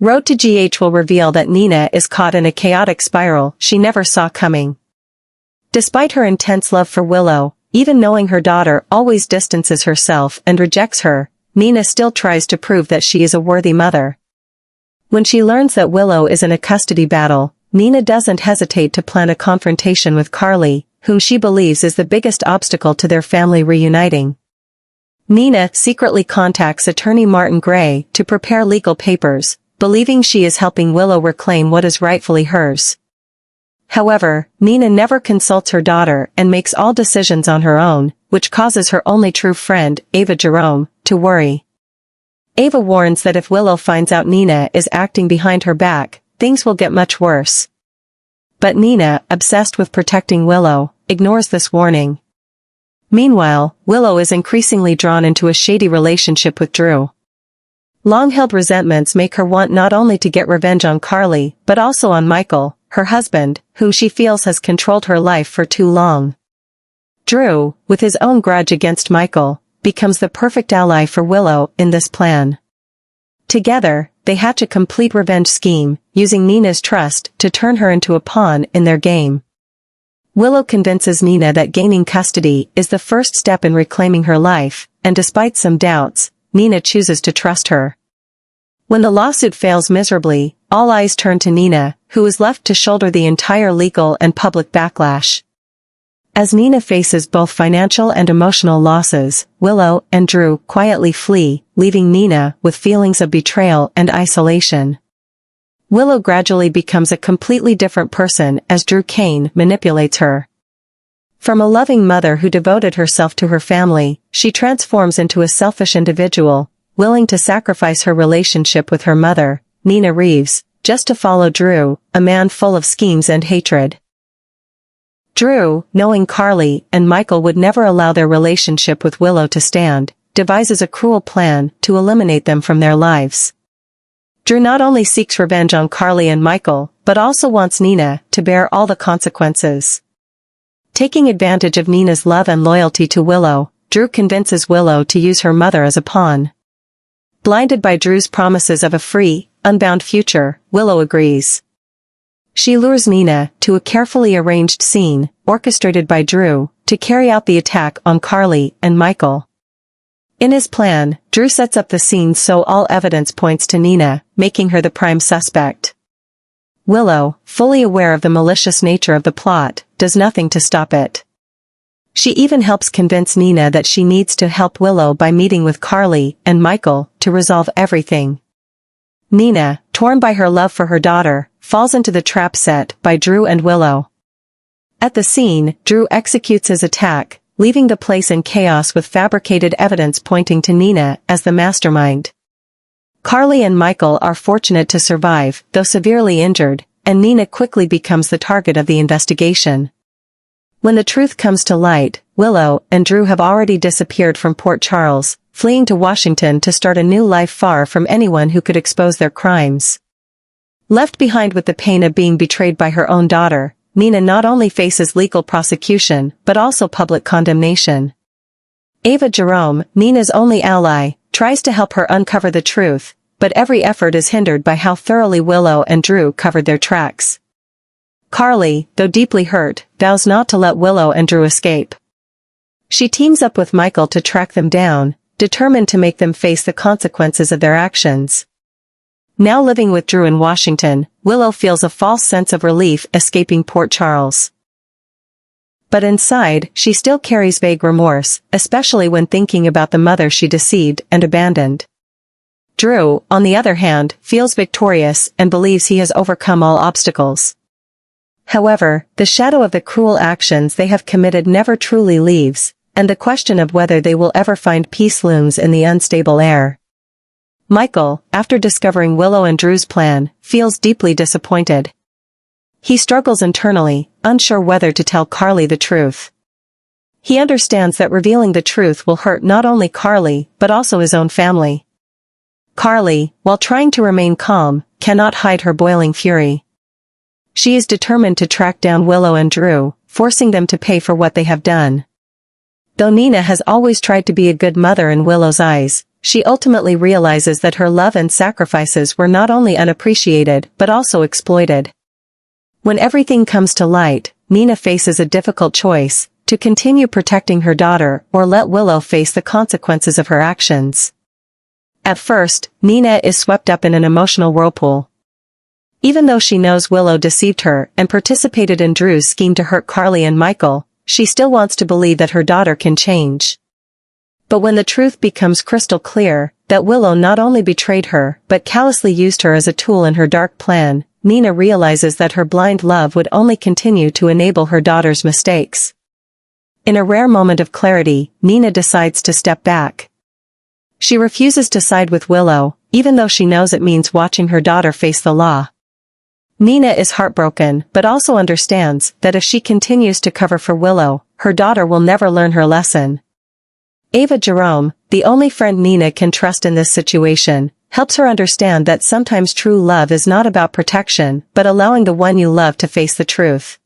Road to GH will reveal that Nina is caught in a chaotic spiral she never saw coming. Despite her intense love for Willow, even knowing her daughter always distances herself and rejects her, Nina still tries to prove that she is a worthy mother. When she learns that Willow is in a custody battle, Nina doesn't hesitate to plan a confrontation with Carly, whom she believes is the biggest obstacle to their family reuniting. Nina secretly contacts attorney Martin Gray to prepare legal papers, believing she is helping Willow reclaim what is rightfully hers. However, Nina never consults her daughter and makes all decisions on her own, which causes her only true friend, Ava Jerome, to worry. Ava warns that if Willow finds out Nina is acting behind her back, things will get much worse. But Nina, obsessed with protecting Willow, ignores this warning. Meanwhile, Willow is increasingly drawn into a shady relationship with Drew. Long-held resentments make her want not only to get revenge on Carly, but also on Michael, her husband, whom she feels has controlled her life for too long. Drew, with his own grudge against Michael, becomes the perfect ally for Willow in this plan. Together, they hatch a complete revenge scheme, using Nina's trust to turn her into a pawn in their game. Willow convinces Nina that gaining custody is the first step in reclaiming her life, and despite some doubts, Nina chooses to trust her. When the lawsuit fails miserably, all eyes turn to Nina, who is left to shoulder the entire legal and public backlash. As Nina faces both financial and emotional losses, Willow and Drew quietly flee, leaving Nina with feelings of betrayal and isolation. Willow gradually becomes a completely different person as Drew Kane manipulates her. From a loving mother who devoted herself to her family, she transforms into a selfish individual, willing to sacrifice her relationship with her mother, Nina Reeves, just to follow Drew, a man full of schemes and hatred. Drew, knowing Carly and Michael would never allow their relationship with Willow to stand, devises a cruel plan to eliminate them from their lives. Drew not only seeks revenge on Carly and Michael, but also wants Nina to bear all the consequences. Taking advantage of Nina's love and loyalty to Willow, Drew convinces Willow to use her mother as a pawn. Blinded by Drew's promises of a free, unbound future, Willow agrees. She lures Nina to a carefully arranged scene, orchestrated by Drew, to carry out the attack on Carly and Michael. In his plan, Drew sets up the scene so all evidence points to Nina, making her the prime suspect. Willow, fully aware of the malicious nature of the plot, does nothing to stop it. She even helps convince Nina that she needs to help Willow by meeting with Carly and Michael to resolve everything. Nina, torn by her love for her daughter, falls into the trap set by Drew and Willow. At the scene, Drew executes his attack, leaving the place in chaos with fabricated evidence pointing to Nina as the mastermind. Carly and Michael are fortunate to survive, though severely injured, and Nina quickly becomes the target of the investigation. When the truth comes to light, Willow and Drew have already disappeared from Port Charles, fleeing to Washington to start a new life far from anyone who could expose their crimes. Left behind with the pain of being betrayed by her own daughter, Nina not only faces legal prosecution, but also public condemnation. Ava Jerome, Nina's only ally, tries to help her uncover the truth, but every effort is hindered by how thoroughly Willow and Drew covered their tracks. Carly, though deeply hurt, vows not to let Willow and Drew escape. She teams up with Michael to track them down, determined to make them face the consequences of their actions. Now living with Drew in Washington, Willow feels a false sense of relief escaping Port Charles. But inside, she still carries vague remorse, especially when thinking about the mother she deceived and abandoned. Drew, on the other hand, feels victorious and believes he has overcome all obstacles. However, the shadow of the cruel actions they have committed never truly leaves, and the question of whether they will ever find peace looms in the unstable air. Michael, after discovering Willow and Drew's plan, feels deeply disappointed. He struggles internally, unsure whether to tell Carly the truth. He understands that revealing the truth will hurt not only Carly, but also his own family. Carly, while trying to remain calm, cannot hide her boiling fury. She is determined to track down Willow and Drew, forcing them to pay for what they have done. Though Nina has always tried to be a good mother in Willow's eyes, she ultimately realizes that her love and sacrifices were not only unappreciated but also exploited. When everything comes to light, Nina faces a difficult choice: to continue protecting her daughter or let Willow face the consequences of her actions. At first, Nina is swept up in an emotional whirlpool. Even though she knows Willow deceived her and participated in Drew's scheme to hurt Carly and Michael, she still wants to believe that her daughter can change. But when the truth becomes crystal clear, that Willow not only betrayed her but callously used her as a tool in her dark plan, Nina realizes that her blind love would only continue to enable her daughter's mistakes. In a rare moment of clarity, Nina decides to step back. She refuses to side with Willow, even though she knows it means watching her daughter face the law. Nina is heartbroken but also understands that if she continues to cover for Willow, her daughter will never learn her lesson. Ava Jerome, the only friend Nina can trust in this situation, helps her understand that sometimes true love is not about protection but allowing the one you love to face the truth.